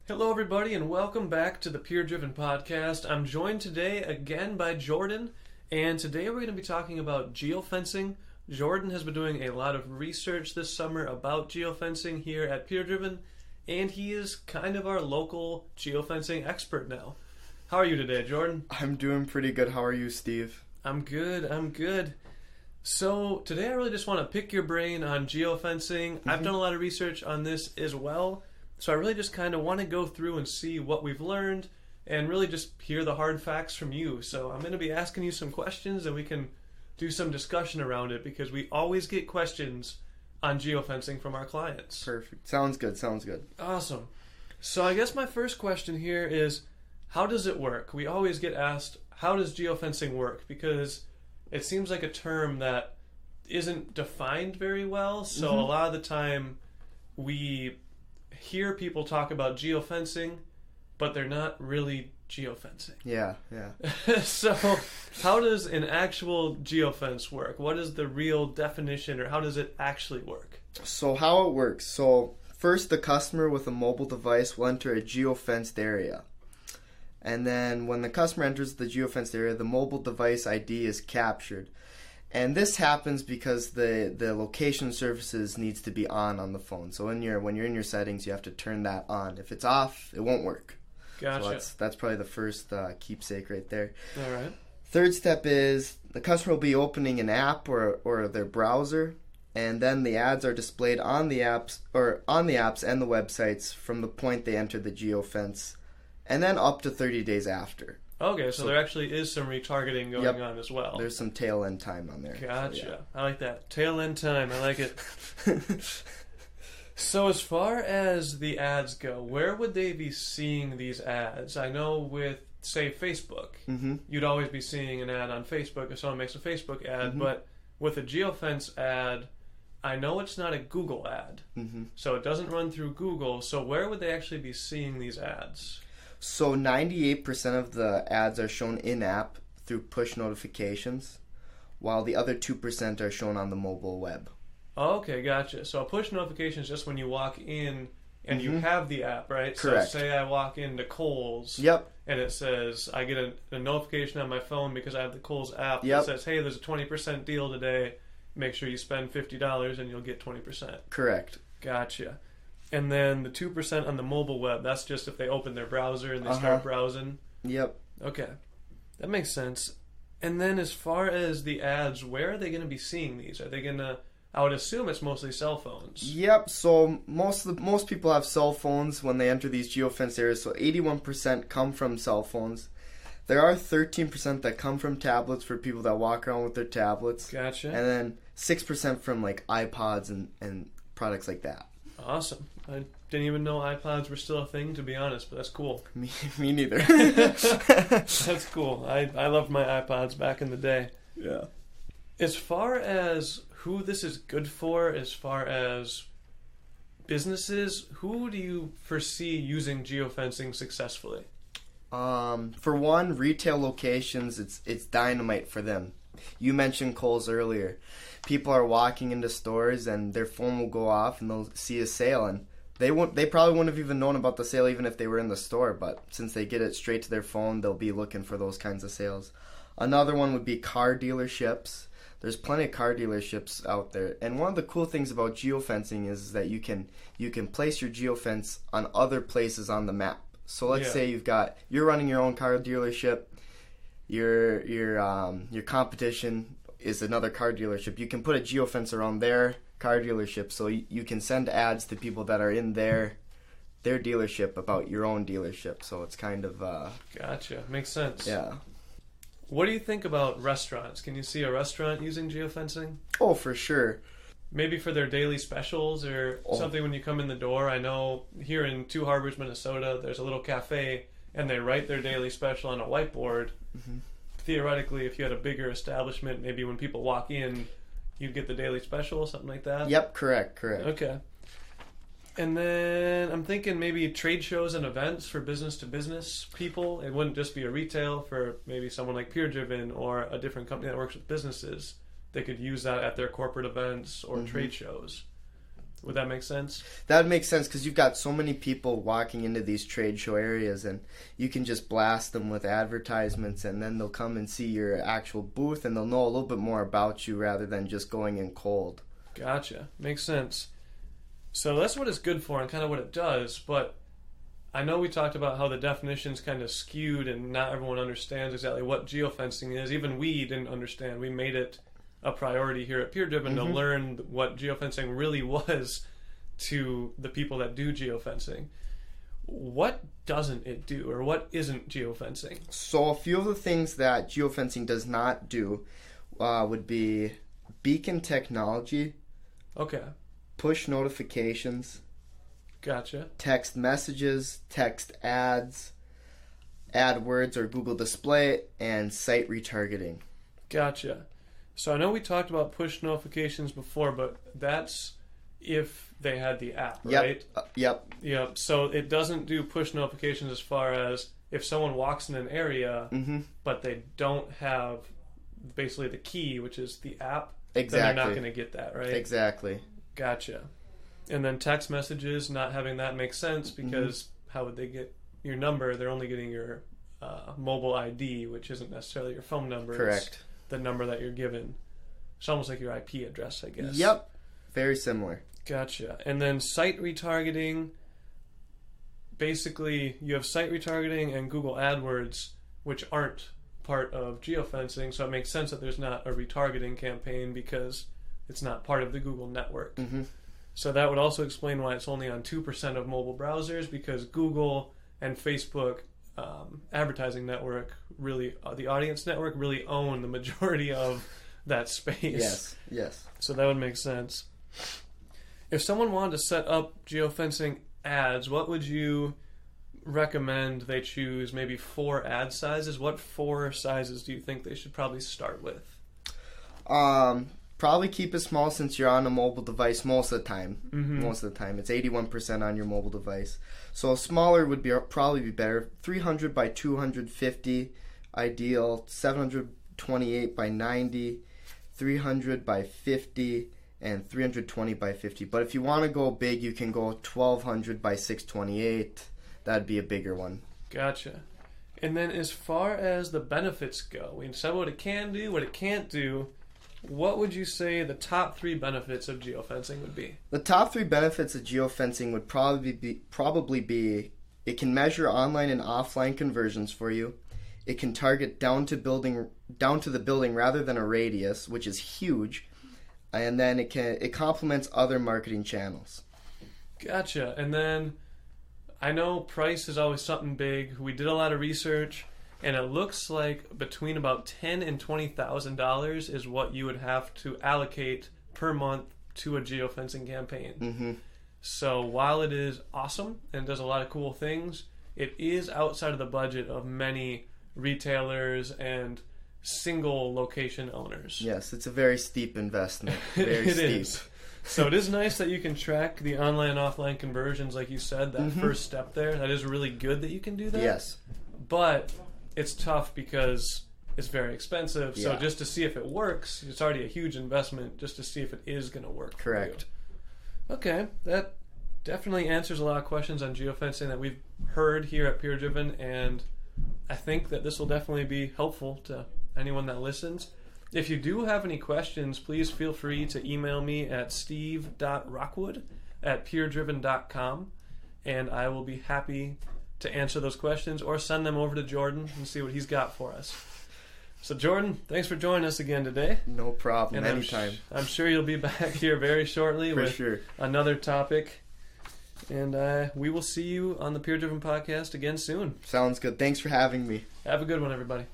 Hello, everybody, and welcome back to the PureDriven podcast. I'm joined today again by Jordan, and today we're going to be talking about geofencing. Jordan has been doing a lot of research this summer about geofencing here at PureDriven, and he is kind of our local geofencing expert now. How are you today, Jordan? I'm doing pretty good. How are you, Steve? I'm good. So today I really just want to pick your brain on geofencing. I've done a lot of research on this as well. So I really just kind of want to go through and see what we've learned and really just hear the hard facts from you. So I'm going to be asking you some questions and we can do some discussion around it because we always get questions on geofencing from our clients. Perfect. Sounds good. Awesome. So I guess my first question here is, how does it work? We always get asked, how does geofencing work? Because it seems like a term that isn't defined very well. So a lot of the time we hear people talk about geofencing, but they're not really geofencing. Yeah. So how does an actual geofence work? What is the real definition, or how does it actually work? So how it works. So first, the customer with a mobile device will enter a geofenced area. And then when the customer enters the geofenced area, the mobile device ID is captured. And this happens because the location services needs to be on the phone. So when you're in your settings, you have to turn that on. If it's off, it won't work. Gotcha. So that's probably the first keepsake right there. All right. Third step is the customer will be opening an app or their browser, and then the ads are displayed on the apps and the websites from the point they enter the geofence, and then up to 30 days after. Okay, so there actually is some retargeting going on as well. There's some tail end time on there. Gotcha. So, yeah. I like that. Tail end time. I like it. So as far as the ads go, where would they be seeing these ads? I know with, say, Facebook, you'd always be seeing an ad on Facebook if someone makes a Facebook ad, but with a geofence ad, I know it's not a Google ad. So it doesn't run through Google. So where would they actually be seeing these ads? So 98% of the ads are shown in-app through push notifications, while the other 2% are shown on the mobile web. Okay, gotcha. So a push notification is just when you walk in and you have the app, right? Correct. So say I walk into Kohl's. Yep. And it says, I get a notification on my phone because I have the Kohl's app Yep. that says, hey, there's a 20% deal today. Make sure you spend $50 and you'll get 20%. Correct. Gotcha. And then the 2% on the mobile web, that's just if they open their browser and they start browsing. Yep. Okay. That makes sense. And then as far as the ads, where are they going to be seeing these? Are they going to... I would assume it's mostly cell phones. Yep, so most people have cell phones when they enter these geofence areas, so 81% come from cell phones. There are 13% that come from tablets for people that walk around with their tablets. Gotcha. And then 6% from like iPods and products like that. Awesome. I didn't even know iPods were still a thing, to be honest, but that's cool. Me neither. That's cool. I loved my iPods back in the day. Yeah. As far as who this is good for, as far as businesses, who do you foresee using geofencing successfully? For one, retail locations, it's dynamite for them. You mentioned Kohl's earlier. People are walking into stores and their phone will go off and they'll see a sale, and they probably wouldn't have even known about the sale even if they were in the store, but since they get it straight to their phone, they'll be looking for those kinds of sales. Another one would be car dealerships. There's plenty of car dealerships out there, and one of the cool things about geofencing is that you can place your geofence on other places on the map. So let's say you're running your own car dealership, your competition is another car dealership. You can put a geofence around their car dealership, so you can send ads to people that are in their dealership about your own dealership. So it's kind of Gotcha. Makes sense. Yeah. What do you think about restaurants? Can you see a restaurant using geofencing? Oh, for sure. Maybe for their daily specials or something when you come in the door. I know here in Two Harbors, Minnesota, there's a little cafe and they write their daily special on a whiteboard. Theoretically, if you had a bigger establishment, maybe when people walk in, you'd get the daily special, something like that? Yep, correct. Okay. And then I'm thinking maybe trade shows and events for business-to-business people. It wouldn't just be a retail for maybe someone like PureDriven or a different company that works with businesses. They could use that at their corporate events or trade shows. Would that make sense? That makes sense because you've got so many people walking into these trade show areas, and you can just blast them with advertisements, and then they'll come and see your actual booth, and they'll know a little bit more about you rather than just going in cold. Gotcha. Makes sense. So that's what it's good for and kind of what it does, but I know we talked about how the definition's kind of skewed and not everyone understands exactly what geofencing is. Even we didn't understand. We made it a priority here at PureDriven to learn what geofencing really was to the people that do geofencing. What doesn't it do, or what isn't geofencing? So a few of the things that geofencing does not do would be beacon technology, Okay. push notifications, Gotcha. text messages, text ads, AdWords or Google Display, and site retargeting. Gotcha. So I know we talked about push notifications before, but that's if they had the app, right? Yep. Yep. So it doesn't do push notifications as far as if someone walks in an area, but they don't have basically the key, which is the app, then they're not going to get that, right? Exactly. Gotcha. And then text messages, not having that makes sense because how would they get your number? They're only getting your mobile ID, which isn't necessarily your phone number. Correct. It's the number that you're given. It's almost like your IP address, I guess. Yep. Very similar. Gotcha. And then site retargeting, basically you have site retargeting and Google AdWords, which aren't part of geofencing, so it makes sense that there's not a retargeting campaign because it's not part of the Google network. So that would also explain why it's only on 2% of mobile browsers, because Google and Facebook advertising network, really the audience network, really own the majority of that space. Yes. So that would make sense. If someone wanted to set up geofencing ads, what would you recommend they choose? Maybe 4 ad sizes? What 4 sizes do you think they should probably start with? Probably keep it small since you're on a mobile device most of the time. Most of the time. It's 81% on your mobile device. So smaller would probably be better. 300 by 250, ideal. 728 by 90, 300 by 50, and 320 by 50. But if you want to go big, you can go 1200 by 628. That'd be a bigger one. Gotcha. And then as far as the benefits go, we said what it can do, what it can't do. What would you say the top 3 benefits of geofencing would be? The top 3 benefits of geofencing would probably be it can measure online and offline conversions for you. It can target down to the building rather than a radius, which is huge. And then it complements other marketing channels. Gotcha. And then I know price is always something big. We did a lot of research, and it looks like between about $10,000 and $20,000 is what you would have to allocate per month to a geofencing campaign. So while it is awesome and does a lot of cool things, it is outside of the budget of many retailers and single location owners. Yes, it's a very steep investment. Very it steep. Is. So it is nice that you can track the online and offline conversions, like you said, that first step there. That is really good that you can do that. Yes. But it's tough because it's very expensive. So Yeah. just to see if it works, it's already a huge investment just to see if it is going to work. Correct. For you. Okay, that definitely answers a lot of questions on geofencing that we've heard here at PureDriven, and I think that this will definitely be helpful to anyone that listens. If you do have any questions, please feel free to email me at steve.rockwood@puredriven.com, and I will be happy to answer those questions or send them over to Jordan and see what he's got for us. So Jordan, thanks for joining us again today. No problem. And Anytime. I'm sure you'll be back here very shortly with another topic. And we will see you on the PureDriven podcast again soon. Sounds good. Thanks for having me. Have a good one, everybody.